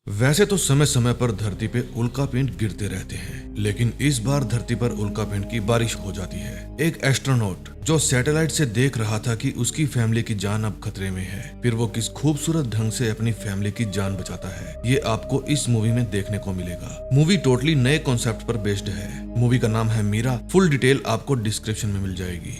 वैसे तो समय समय पर धरती पे उल्कापिंड गिरते रहते हैं, लेकिन इस बार धरती पर उल्कापिंड की बारिश हो जाती है। एक एस्ट्रोनॉट जो सैटेलाइट से देख रहा था कि उसकी फैमिली की जान अब खतरे में है, फिर वो किस खूबसूरत ढंग से अपनी फैमिली की जान बचाता है, ये आपको इस मूवी में देखने को मिलेगा। मूवी टोटली नए कॉन्सेप्ट पर बेस्ड है। मूवी का नाम है मीरा। फुल डिटेल आपको डिस्क्रिप्शन में मिल जाएगी।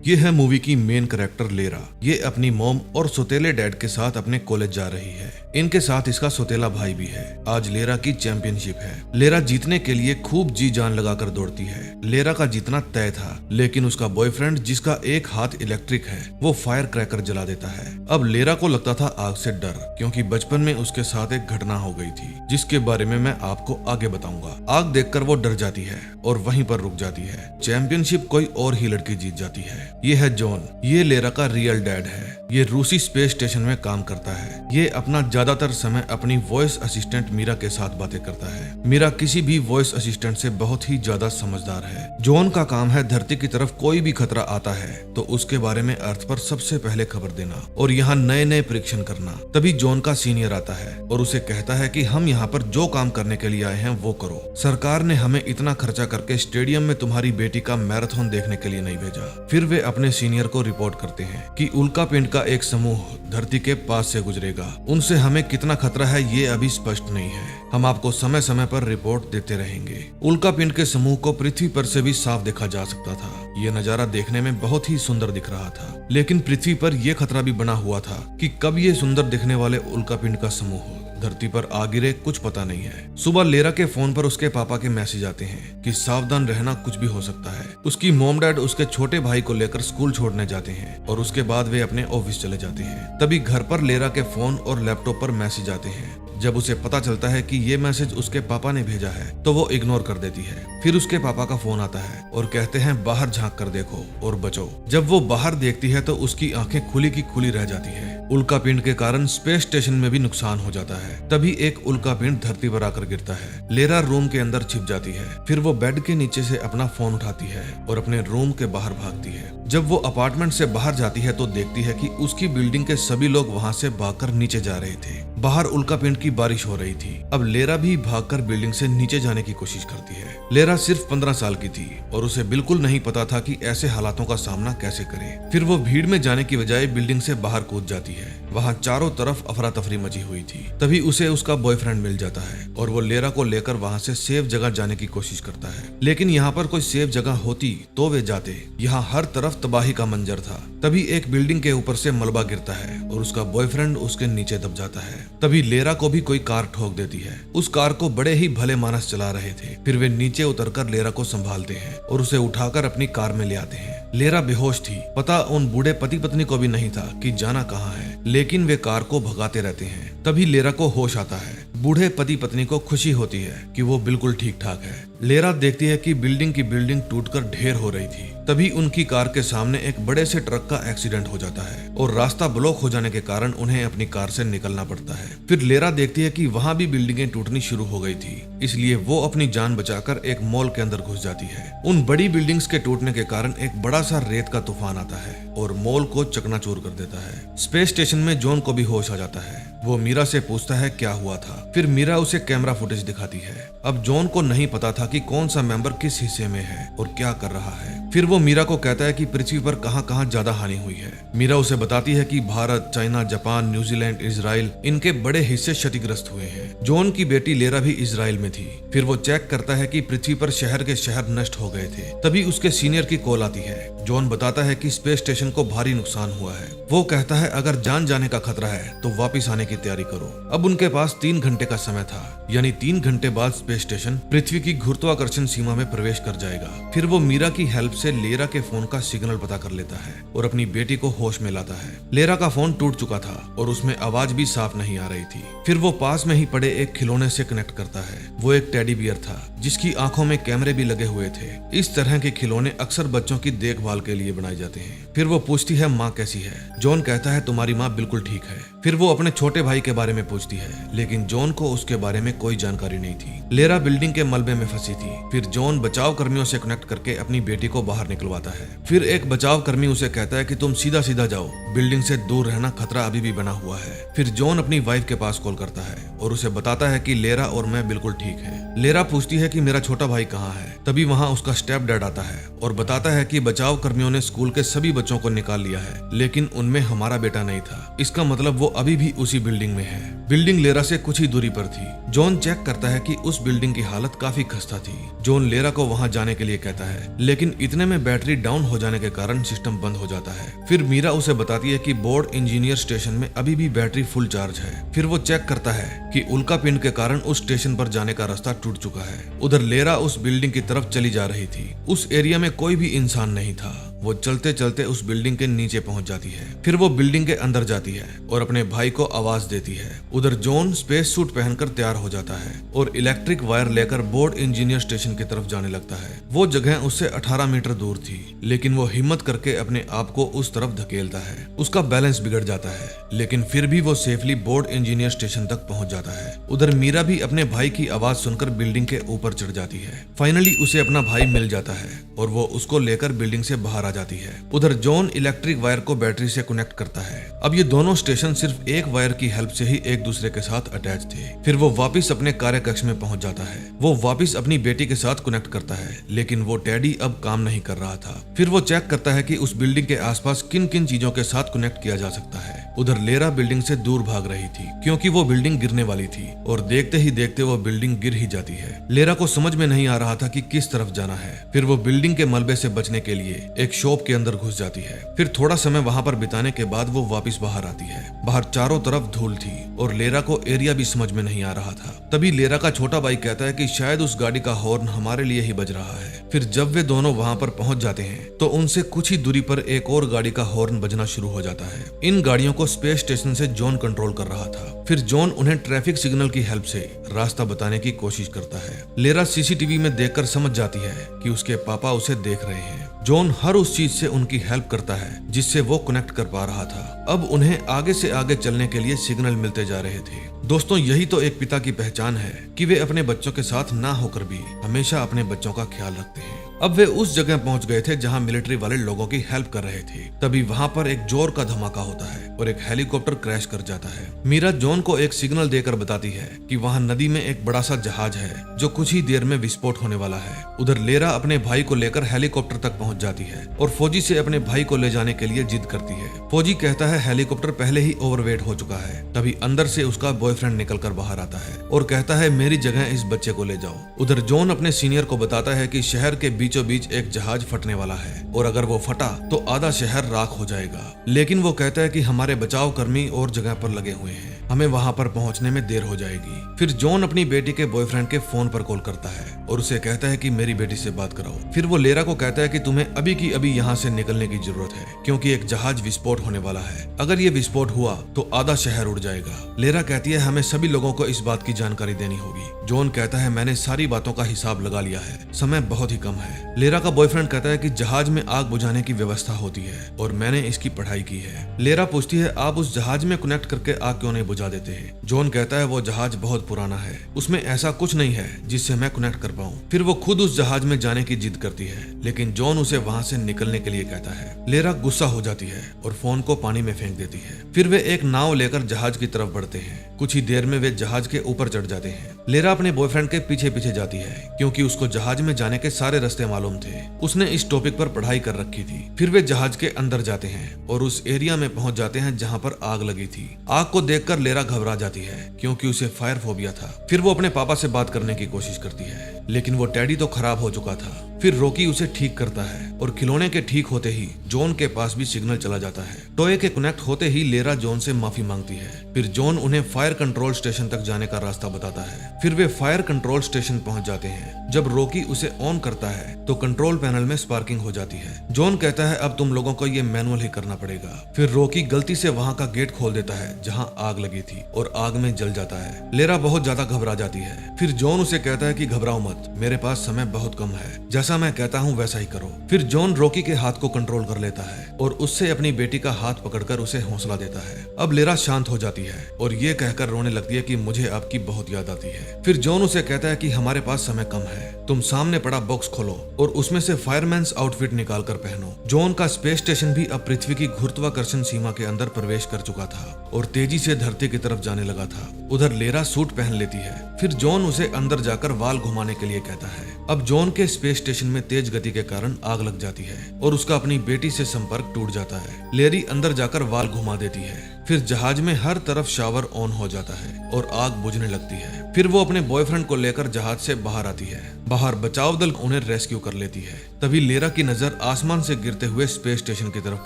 ये है मूवी की मेन कैरेक्टर लेरा। ये अपनी मॉम और सौतेले डैड के साथ अपने कॉलेज जा रही है। इनके साथ इसका सौतेला भाई भी है। आज लेरा की चैंपियनशिप है। लेरा जीतने के लिए खूब जी जान लगाकर दौड़ती है। लेरा का जीतना तय था, लेकिन उसका बॉयफ्रेंड जिसका एक हाथ इलेक्ट्रिक है, वो फायर क्रैकर जला देता है। अब लेरा को लगता था आग से डर, क्योंकि बचपन में उसके साथ एक घटना हो गई थी, जिसके बारे में मैं आपको आगे बताऊंगा। आग देखकर वो डर जाती है और वहीं पर रुक जाती है। चैंपियनशिप कोई और ही लड़की जीत जाती है। ये है जॉन। ये लेरा का रियल डैड है। ये रूसी स्पेस स्टेशन में काम करता है। ये अपना ज्यादातर समय अपनी वॉइस असिस्टेंट मीरा के साथ बातें करता है। मीरा किसी भी वॉइस असिस्टेंट से बहुत ही ज्यादा समझदार है। जॉन का काम है धरती की तरफ कोई भी खतरा आता है तो उसके बारे में अर्थ पर सबसे पहले खबर देना और यहाँ नए नए परीक्षण करना। तभी जॉन का सीनियर आता है और उसे कहता है कि हम यहाँ पर जो काम करने के लिए आए हैं वो करो। सरकार ने हमें इतना खर्चा करके स्टेडियम में तुम्हारी बेटी का मैराथन देखने के लिए नहीं भेजा। फिर वे अपने सीनियर को रिपोर्ट करते हैं कि उल्कापिंड का एक समूह धरती के पास से गुजरेगा। उनसे हमें कितना खतरा है ये अभी स्पष्ट नहीं है। हम आपको समय समय पर रिपोर्ट देते रहेंगे। उल्कापिंड के समूह को पृथ्वी पर से भी साफ देखा जा सकता था। ये नजारा देखने में बहुत ही सुंदर दिख रहा था, लेकिन पृथ्वी पर यह खतरा भी बना हुआ था कि कब ये सुंदर दिखने वाले उल्कापिंड का समूह धरती पर आ गिरे, कुछ पता नहीं है। सुबह लेरा के फोन पर उसके पापा के मैसेज आते हैं कि सावधान रहना, कुछ भी हो सकता है। उसकी मॉम डैड उसके छोटे भाई को लेकर स्कूल छोड़ने जाते हैं और उसके बाद वे अपने ऑफिस चले जाते हैं। तभी घर पर लेरा के फोन और लैपटॉप पर मैसेज आते हैं। जब उसे पता चलता है कि ये मैसेज उसके पापा ने भेजा है तो वो इग्नोर कर देती है। फिर उसके पापा का फोन आता है और कहते हैं बाहर झांक कर देखो और बचो। जब वो बाहर देखती है तो उसकी आंखें खुली की खुली रह जाती है। उल्कापिंड के कारण स्पेस स्टेशन में भी नुकसान हो जाता है। तभी एक उल्कापिंड धरती पर आकर गिरता है। लेरा रूम के अंदर छिप जाती है। फिर वो बेड के नीचे से अपना फोन उठाती है और अपने रूम के बाहर भागती है। जब वो अपार्टमेंट से बाहर जाती है तो देखती है कि उसकी बिल्डिंग के सभी लोग वहाँ से भागकर नीचे जा रहे थे। बाहर उल्कापिंड की बारिश हो रही थी। अब लेरा भी भागकर बिल्डिंग से नीचे जाने की कोशिश करती है। लेरा सिर्फ 15 साल की थी और उसे बिल्कुल नहीं पता था कि ऐसे हालातों का सामना कैसे करे। फिर वो भीड़ में जाने की बजाय बिल्डिंग से बाहर कूद जाती है। वहाँ चारों तरफ अफरा तफरी मची हुई थी। तभी उसे उसका बॉयफ्रेंड मिल जाता है और वो लेरा को लेकर वहाँ से सेफ जगह जाने की कोशिश करता है। लेकिन यहाँ पर कोई सेफ जगह होती तो वे जाते। यहाँ हर तरफ तबाही का मंजर था। तभी एक बिल्डिंग के ऊपर से मलबा गिरता है और उसका बॉयफ्रेंड उसके नीचे दब जाता है। तभी लेरा को भी कोई कार ठोक देती है। उस कार को बड़े ही भले मानस चला रहे थे। फिर वे नीचे उतरकर लेरा को संभालते हैं और उसे उठाकर अपनी कार में ले आते हैं। लेरा बेहोश थी। पता उन बूढ़े पति पत्नी को भी नहीं था कि जाना कहाँ है, लेकिन वे कार को भगाते रहते हैं। तभी लेरा को होश आता है। बूढ़े पति पत्नी को खुशी होती है कि वो बिल्कुल ठीक ठाक है। लेरा देखती है कि बिल्डिंग की बिल्डिंग टूटकर ढेर हो रही थी। तभी उनकी कार के सामने एक बड़े से ट्रक का एक्सीडेंट हो जाता है और रास्ता ब्लॉक हो जाने के कारण उन्हें अपनी कार से निकलना पड़ता है। फिर लेरा देखती है कि वहाँ भी बिल्डिंगें टूटनी शुरू हो गई थी, इसलिए वो अपनी जान बचाकर एक मॉल के अंदर घुस जाती है। उन बड़ी बिल्डिंग्स के टूटने के कारण एक बड़ा सा रेत का तूफान आता है और मॉल को चकनाचूर कर देता है। स्पेस स्टेशन में जॉन को भी होश आ जाता है। वो मीरा से पूछता है क्या हुआ था। फिर मीरा उसे कैमरा फुटेज दिखाती है। अब जॉन को नहीं पता था कि कौन सा मेंबर किस हिस्से में है और क्या कर रहा है। फिर वो मीरा को कहता है कि पृथ्वी पर कहां कहां ज्यादा हानि हुई है। मीरा उसे बताती है कि Bharat, China, Japan, New Zealand, Israel, इनके बड़े हिस्से क्षतिग्रस्त हुए हैं। जॉन की बेटी लेरा भी इजराइल में थी। फिर वो चेक करता है कि पृथ्वी पर शहर के शहर नष्ट हो गए थे। तभी उसके सीनियर की कॉल आती है। जॉन बताता है कि स्पेस स्टेशन को भारी नुकसान हुआ है। वो कहता है अगर जान जाने का खतरा है तो वापिस आने की तैयारी करो। अब उनके पास 3 घंटे का समय था, यानी 3 घंटे बाद स्पेस स्टेशन पृथ्वी की गुरुत्वाकर्षण सीमा में प्रवेश कर जाएगा। फिर वो मीरा की हेल्प से लेरा के फोन का सिग्नल पता कर लेता है और अपनी बेटी को होश में लाता है। लेरा का फोन टूट चुका था और उसमें आवाज भी साफ नहीं आ रही थी। फिर वो पास में ही पड़े एक खिलौने से कनेक्ट करता है। वो एक टेडी बियर था जिसकी आंखों में कैमरे भी लगे हुए थे। इस तरह के खिलौने अक्सर बच्चों की देखभाल के लिए बनाए जाते हैं। फिर वो पूछती है माँ कैसी है। जॉन कहता है तुम्हारी माँ बिल्कुल ठीक है। फिर वो अपने छोटे छोटे भाई के बारे में पूछती है, लेकिन जॉन को उसके बारे में कोई जानकारी नहीं थी। लेरा बिल्डिंग के मलबे में फंसी थी। फिर जॉन बचाव कर्मियों से कनेक्ट करके अपनी बेटी को बाहर निकलवाता है। फिर एक बचाव कर्मी उसे कहता है कि तुम सीधा सीधा जाओ, बिल्डिंग से दूर रहना, खतरा अभी भी बना हुआ है। फिर जॉन अपनी वाइफ के पास कॉल करता है और उसे बताता है कि लेरा और मैं बिल्कुल ठीक है। लेरा पूछती है कि मेरा छोटा भाई कहाँ है। तभी वहाँ उसका स्टेप डैड आता है और बताता है कि बचाव कर्मियों ने स्कूल के सभी बच्चों को निकाल लिया है, लेकिन उनमें हमारा बेटा नहीं था। इसका मतलब वो अभी भी उसी बिल्डिंग में है। बिल्डिंग लेरा से कुछ ही दूरी पर थी। जॉन चेक करता है कि उस बिल्डिंग की हालत काफी खस्ता थी। जॉन लेरा को वहां जाने के लिए कहता है, लेकिन इतने में बैटरी डाउन हो जाने के कारण सिस्टम बंद हो जाता है। फिर मीरा उसे बताती है कि बोर्ड इंजीनियर स्टेशन में अभी भी बैटरी फुल चार्ज है। फिर वो चेक करता है कि उल्का पिंड के कारण उस स्टेशन पर जाने का रास्ता टूट चुका है। उधर लेरा उस बिल्डिंग की तरफ चली जा रही थी। उस एरिया में कोई भी इंसान नहीं था। वो चलते चलते उस बिल्डिंग के नीचे पहुंच जाती है। फिर वो बिल्डिंग के अंदर जाती है और अपने भाई को आवाज देती है। उधर जॉन स्पेस सूट पहनकर तैयार हो जाता है और इलेक्ट्रिक वायर लेकर बोर्ड इंजीनियर स्टेशन की तरफ जाने लगता है। वो जगह उससे 18 मीटर दूर थी, लेकिन वो हिम्मत करके अपने आप को उस तरफ धकेलता है। उसका बैलेंस बिगड़ जाता है, लेकिन फिर भी वो सेफली बोर्ड इंजीनियर स्टेशन तक पहुंच जाता है। उधर मीरा भी अपने भाई की आवाज सुनकर बिल्डिंग के ऊपर चढ़ जाती है। फाइनली उसे अपना भाई मिल जाता है और वो उसको लेकर बिल्डिंग से बाहर आ जाती है। उधर जॉन इलेक्ट्रिक वायर को बैटरी से कनेक्ट करता है। अब ये दोनों स्टेशन सिर्फ एक वायर की हेल्प से ही एक दूसरे के साथ अटैच थे। फिर वो वापस अपने कार्य कक्ष में पहुंच जाता है। वो वापस अपनी बेटी के साथ कनेक्ट करता है, लेकिन वो टेडी अब काम नहीं कर रहा था। फिर वो चेक करता है कि उस बिल्डिंग के आसपास किन किन चीजों के साथ कनेक्ट किया जा सकता है। उधर लेरा बिल्डिंग से दूर भाग रही थी, क्योंकि वो बिल्डिंग गिरने वाली थी और देखते ही देखते वो बिल्डिंग गिर ही जाती है। लेरा को समझ में नहीं आ रहा था कि किस तरफ जाना है। फिर वो बिल्डिंग के मलबे से बचने के लिए एक शॉप के अंदर घुस जाती है। फिर थोड़ा समय वहां पर बिताने के बाद वो वापस बाहर आती है। बाहर चारों तरफ धूल थी और लेरा को एरिया भी समझ में नहीं आ रहा था। तभी लेरा का छोटा भाई कहता है कि शायद उस गाड़ी का हॉर्न हमारे लिए ही बज रहा है। फिर जब वे दोनों वहां पर पहुंच जाते हैं तो उनसे कुछ ही दूरी पर एक और गाड़ी का हॉर्न बजना शुरू हो जाता है। इन गाड़ियों को स्पेस स्टेशन से जॉन कंट्रोल कर रहा था। फिर जॉन उन्हें ट्रैफिक सिग्नल की हेल्प से रास्ता बताने की कोशिश करता है। लेरा सीसीटीवी में देखकर समझ जाती है कि उसके पापा उसे देख रहे हैं। जॉन हर उस चीज से उनकी हेल्प करता है जिससे वो कनेक्ट कर पा रहा था। अब उन्हें आगे से आगे चलने के लिए सिग्नल मिलते जा रहे थे। दोस्तों, यही तो एक पिता की पहचान है कि वे अपने बच्चों के साथ ना होकर भी हमेशा अपने बच्चों का ख्याल रखते हैं। अब वे उस जगह पहुंच गए थे जहां मिलिट्री वाले लोगों की हेल्प कर रहे थे। तभी वहां पर एक जोर का धमाका होता है और एक हेलीकॉप्टर क्रैश कर जाता है। मीरा जॉन को एक सिग्नल देकर बताती है कि वहां नदी में एक बड़ा सा जहाज है जो कुछ ही देर में विस्फोट होने वाला है। उधर लेरा अपने भाई को लेकर हेलीकॉप्टर तक पहुंच जाती है और फौजी से अपने भाई को ले जाने के लिए जिद करती है। फौजी कहता है हेलीकॉप्टर पहले ही ओवरवेट हो चुका है। तभी अंदर से उसका बॉयफ्रेंड निकलकर बाहर आता है और कहता है मेरी जगह इस बच्चे को ले जाओ। उधर जॉन अपने सीनियर को बताता है कि शहर के बीचों बीच एक जहाज फटने वाला है और अगर वो फटा तो आधा शहर राख हो जाएगा। लेकिन वो कहता है कि हमारे बचाव कर्मी और जगह पर लगे हुए हैं, हमें वहां पर पहुंचने में देर हो जाएगी। फिर जॉन अपनी बेटी के बॉयफ्रेंड के फोन पर कॉल करता है और उसे कहता है कि मेरी बेटी से बात कराओ। फिर वो लेरा को कहता है कि तुम्हें अभी की अभी यहाँ से निकलने की जरूरत है, क्योंकि एक जहाज विस्फोट होने वाला है। अगर ये विस्फोट हुआ तो आधा शहर उड़ जाएगा। लेरा कहती है हमें सभी लोगों को इस बात की जानकारी देनी होगी। जॉन कहता है मैंने सारी बातों का हिसाब लगा लिया है, समय बहुत ही कम है। लेरा का बॉयफ्रेंड कहता है कि जहाज में आग बुझाने की व्यवस्था होती है और मैंने इसकी पढ़ाई की है। लेरा पूछती है आप उस जहाज में कनेक्ट करके आग क्यों नहीं बुझा देते हैं? जॉन कहता है वो जहाज बहुत पुराना है, उसमें ऐसा कुछ नहीं है जिससे मैं कनेक्ट कर पाऊं। फिर वो खुद उस जहाज में जाने की जिद करती है, लेकिन जॉन उसे वहां से निकलने के लिए कहता है। लेरा गुस्सा हो जाती है और फोन को पानी में फेंक देती है। फिर वे एक नाव लेकर जहाज की तरफ बढ़ते हैं। कुछ ही देर में वे जहाज के ऊपर चढ़ जाते हैं। लेरा अपने बॉयफ्रेंड के पीछे पीछे जाती है, क्योंकि उसको जहाज में जाने के सारे रास्ते मालूम थे। उसने इस टॉपिक पर पढ़ाई कर रखी थी। फिर वे जहाज के अंदर जाते हैं और उस एरिया में पहुंच जाते हैं जहां पर आग लगी थी। आग को देखकर लेरा घबरा जाती है, क्योंकि उसे फायर फोबिया था। फिर वो अपने पापा से बात करने की कोशिश करती है, लेकिन वो टेडी तो खराब हो चुका था। फिर रॉकी उसे ठीक करता है और खिलौने के ठीक होते ही जॉन के पास भी सिग्नल चला जाता है। टॉय के कनेक्ट होते ही लेरा जॉन से माफी मांगती है। फिर जॉन उन्हें फायर कंट्रोल स्टेशन तक जाने का रास्ता बताता है। फिर वे फायर कंट्रोल स्टेशन पहुंच जाते हैं। जब रॉकी उसे ऑन करता है तो कंट्रोल पैनल में स्पार्किंग हो जाती है। जॉन कहता है अब तुम लोगों को ये मैनुअल ही करना पड़ेगा। फिर रॉकी गलती से वहां का गेट खोल देता है जहां आग लगी थी और आग में जल जाता है। लेरा बहुत ज्यादा घबरा जाती है। फिर जॉन उसे कहता है कि घबराओ मत, मत, मेरे पास समय बहुत कम है, जैसा मैं कहता हूँ वैसा ही करो। फिर जॉन रॉकी के हाथ को कंट्रोल कर लेता है और उससे अपनी बेटी का हाथ पकड़कर उसे हौसला देता है। अब लेरा शांत हो जाती है और ये कहकर रोने लगती है कि मुझे आपकी बहुत याद आती है। फिर जॉन उसे कहता है कि हमारे पास समय कम है, तुम सामने पड़ा बॉक्स खोलो और उसमें से फायरमैन्स आउटफिट निकाल कर पहनो। जॉन का स्पेस स्टेशन भी अब पृथ्वी की गुरुत्वाकर्षण सीमा के अंदर प्रवेश कर चुका था और तेजी से धरती की तरफ जाने लगा था। उधर लेरा सूट पहन लेती है। फिर जॉन उसे अंदर जाकर वाल घुमाने के लिए कहता है। अब जॉन के स्पेस स्टेशन में तेज गति के कारण आग लग जाती है और उसका अपनी बेटी से संपर्क टूट जाता है। लेरी अंदर जाकर वाल घुमा देती है। फिर जहाज में हर तरफ शावर ऑन हो जाता है और आग बुझने लगती है। फिर वो अपने बॉयफ्रेंड को लेकर जहाज से बाहर आती है। बाहर बचाव दल उन्हें रेस्क्यू कर लेती है। तभी लेरा की नजर आसमान से गिरते हुए स्पेस स्टेशन की तरफ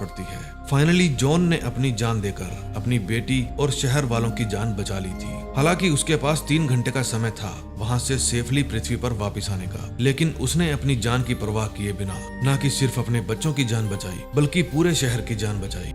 पड़ती है। फाइनली जॉन ने अपनी जान देकर अपनी बेटी और शहर वालों की जान बचा ली थी। हालांकि उसके पास 3 घंटे का समय था वहां से सेफली पृथ्वी पर वापस आने का, लेकिन उसने अपनी जान की परवाह किए बिना न कि सिर्फ अपने बच्चों की जान बचाई बल्कि पूरे शहर की जान बचाई।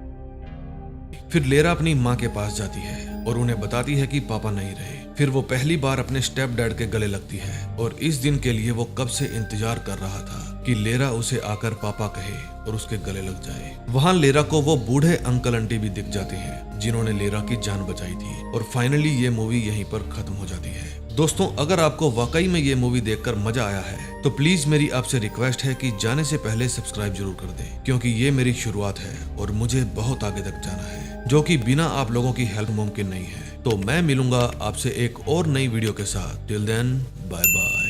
फिर लेरा अपनी माँ के पास जाती है और उन्हें बताती है कि पापा नहीं रहे। फिर वो पहली बार अपने स्टेप डैड के गले लगती है और इस दिन के लिए वो कब से इंतजार कर रहा था कि लेरा उसे आकर पापा कहे और उसके गले लग जाए। वहाँ लेरा को वो बूढ़े अंकल आंटी भी दिख जाते हैं जिन्होंने लेरा की जान बचाई थी और फाइनली ये मूवी यहीं पर खत्म हो जाती है। दोस्तों, अगर आपको वाकई में ये मूवी देखकर मजा आया है तो प्लीज मेरी आपसे रिक्वेस्ट है कि जाने से पहले सब्सक्राइब जरूर कर दें, क्योंकि ये मेरी शुरुआत है और मुझे बहुत आगे तक जाना है, जो कि बिना आप लोगों की हेल्प मुमकिन नहीं है। तो मैं मिलूंगा आपसे एक और नई वीडियो के साथ। Till then, bye bye.